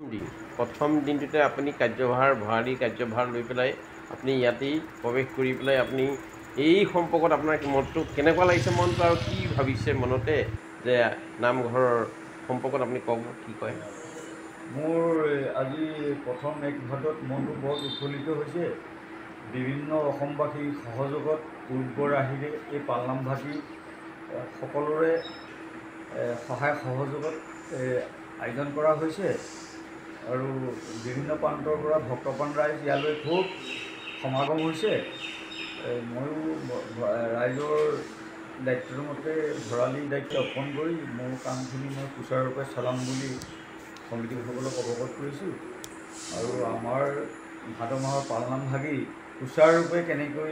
প্ৰথম দিনটোতে আপুনি ভৰালী কাৰ্যভাৰ লৈ পেলাই আপুনি ইয়াতেই প্ৰৱেশ কৰি পেলাই আপুনি এই সম্পৰ্কত আপোনাৰ মনটো কেনেকুৱা লাগিছে মনটো আৰু কি ভাবিছে মনতে যে নামঘৰৰ সম্পৰ্কত আপুনি ক'ব কি কয়? মোৰ আজি প্ৰথম এক ঘাটত মনটো বৰ উৎফুল্লিত হৈছে। বিভিন্ন অসমবাসীৰ সহযোগত পূৰ্বৰ আহিলে এই পালনামভাগী সকলোৰে সহায় সহযোগত আয়োজন কৰা হৈছে আৰু বিভিন্ন প্ৰান্তৰ পৰা ভক্তপ্ৰাণ ৰাইজ ইয়ালৈ খুব সমাগম হৈছে। ময়ো ৰাইজৰ দায়িত্বৰ মতে ভৰালীৰ দায়িত্ব অৰ্পণ কৰি মোৰ কামখিনি মই সুচাৰুৰূপে চলাম বুলি সমিতিসকলক অৱগত কৰিছোঁ আৰু আমাৰ ভাদ মাহৰ পালনামভাগী সুচাৰুৰূপে কেনেকৈ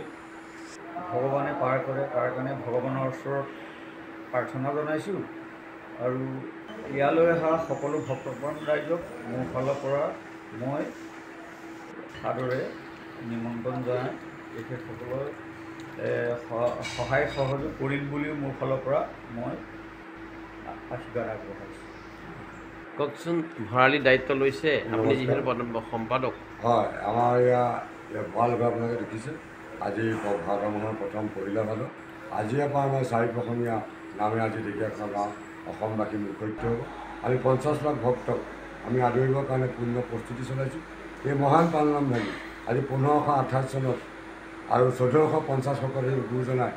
ভগৱানে পাৰ কৰে তাৰ কাৰণে ভগৱানৰ ওচৰত প্ৰাৰ্থনা জনাইছোঁ আৰু ইয়ালৈ অহা সকলো ভক্তপ্ৰাণ ৰাইজক মোৰ ফালৰ পৰা মই সাদৰে নিমন্ত্ৰণ জনাই তেখেতসকলৰ সহায় সহযোগ কৰিম বুলিও মোৰ ফালৰ পৰা মই আশীৰ্বাদ আগবঢ়াইছোঁ। কওকচোন, ভৰালী দায়িত্ব লৈছে আপুনি যিহেতু সম্পাদক। হয়, আমাৰ ইয়াৰ ভঁৰালঘৰ আপোনালোকে দেখিছে। আজি ভাদ মাহৰ প্ৰথম পহিলা ভাদ। আজিৰে পৰা আমাৰ 4প্ৰখনীয়া নামে আজি ঢেকীয়াখোৱা গাঁও অসমবাসী মুখ্যত্য হ'ব। আমি 50 লাখ ভক্তক আমি আদৰিবৰ কাৰণে পূৰ্ণ প্ৰস্তুতি চলাইছোঁ। এই মহান পালনামভাগী আজি 1528 চনত আৰু 1450 শকত গুৰুজনাই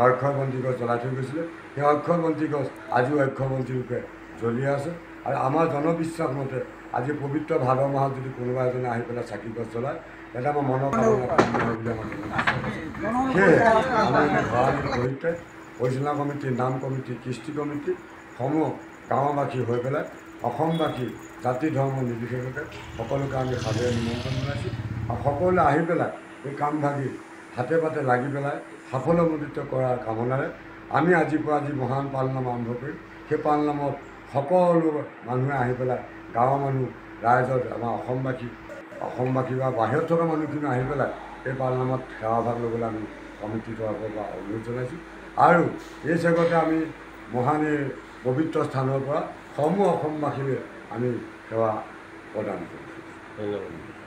অক্ষয় বন্তি গছ জ্বলাই থৈ গৈছিলে। সেই অক্ষয় বন্তি গছ আজিও অক্ষয় বন্তি ৰূপে জ্বলি আছে আৰু আমাৰ জনবিশ্বাস মতে আজি পবিত্ৰ ভাদ মাহত যদি কোনোবা এজনে আহি পেলাই চাকি গছ জ্বলায় তেতিয়া আমাৰ মনৰ কামনা পূৰ্ণ হয় বুলি আমাৰ সেয়ে আমি ভৰালী পৰিত্যাগ পৰিচালনা কমিটি, নাম কমিটি, কৃষ্টি কমিটি সমূহ গাঁওবাসী হৈ পেলাই অসমবাসী জাতি ধৰ্ম নিৰ্বিশেষে সকলোকে আমি সাদৰে নিমন্ত্ৰণ জনাইছোঁ আৰু সকলোৱে আহি পেলাই এই কামভাগী হাতে পাতে লাগি পেলাই সাফল্যমণ্ডিত কৰাৰ কামনাৰে আমি আজিৰ পৰা যি মহান পালনাম আৰম্ভ কৰিম। সেই পালনামত সকলো মানুহে আহি পেলাই গাঁৱৰ মানুহ ৰাইজৰ আমাৰ অসমবাসী বা বাহিৰত থকা মানুহখিনি আহি পেলাই এই পালনামত সেৱাভাগ ল'বলৈ আমি কমিটিৰ তৰফৰ পৰা অনুৰোধ জনাইছোঁ আৰু এই চেগতে আমি মহান এই পবিত্ৰ স্থানৰ পৰা সমূহ অসমবাসীলৈ আমি সেৱা প্ৰদান কৰিছোঁ। ধন্যবাদ।